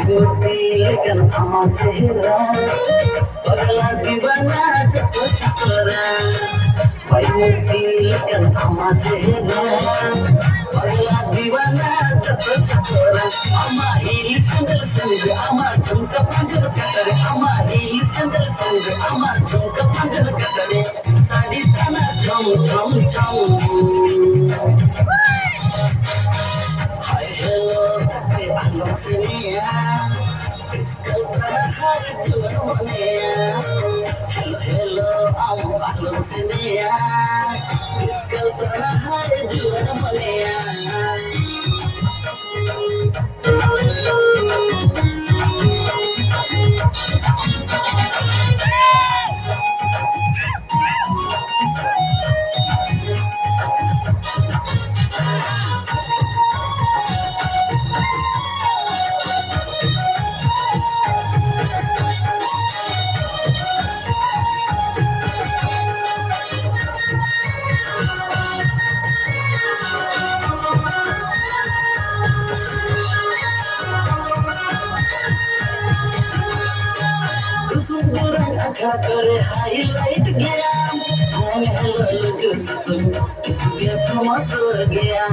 করতি লেকিন আমার চেহারা पगला दीवाना जब छतरा भाई मुक्ति लेकिन अमा चेहरा पगला दीवाना जब छतरा अमा हिल संगल संग अमा झुमका पंजर कटरे अमा हिल संगल संग अमा झुमका पंजर कटरे साड़ी ताना झम झम झम हाय हेलो कते आलो सिनिया Iskal terahar jual mania Hello hello am ahlum sini ya Iskal terahar jual mania Susuran akha kare highlight gaya Hang hello jo susum isliye famous ho gaya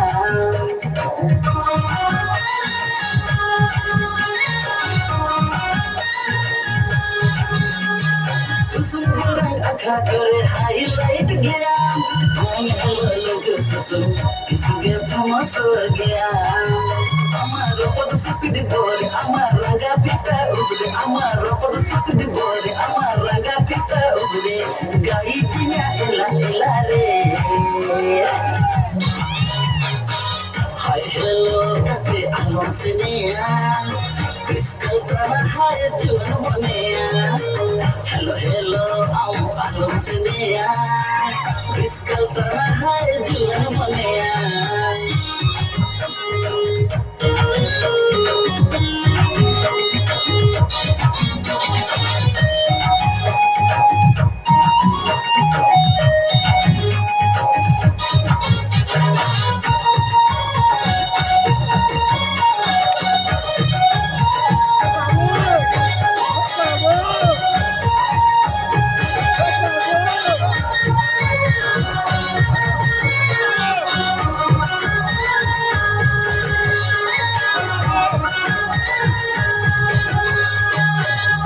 Susuran akha kare highlight gaya Hang hello jo susum isliye famous ho gaya Amar pad supid bole amar ranga pita uble amar pad supid bole amar ranga pita uble gai chinya ela ela re Hi hello kate alon siniya iskal tara hai juan mania Hello hello am alon siniya iskal tara hai juan mania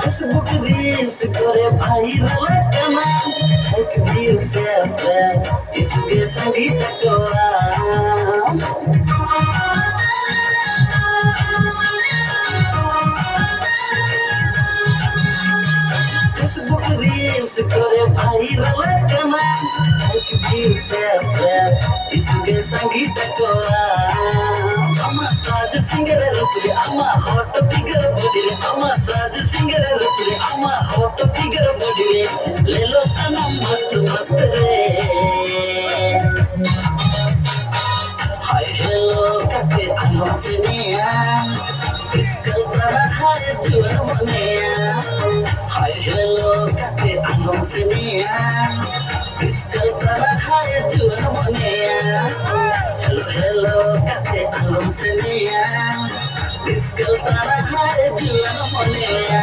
Facebook reels करे viral करना एक view से अपने इसके संगीत को Facebook reels करे viral करना एक view से अपने इसके संगीत को Ama Saj singer rupli ama hot figure body ama Saj singer rupli ama hot figure body lelo tana mast mast re Hi hello kate alo siniya iskal tara hai jual mania Hi hello kate alo siniya iskal tara hai jual mania Hello hello kate alon siniya iskal tara hai jual mania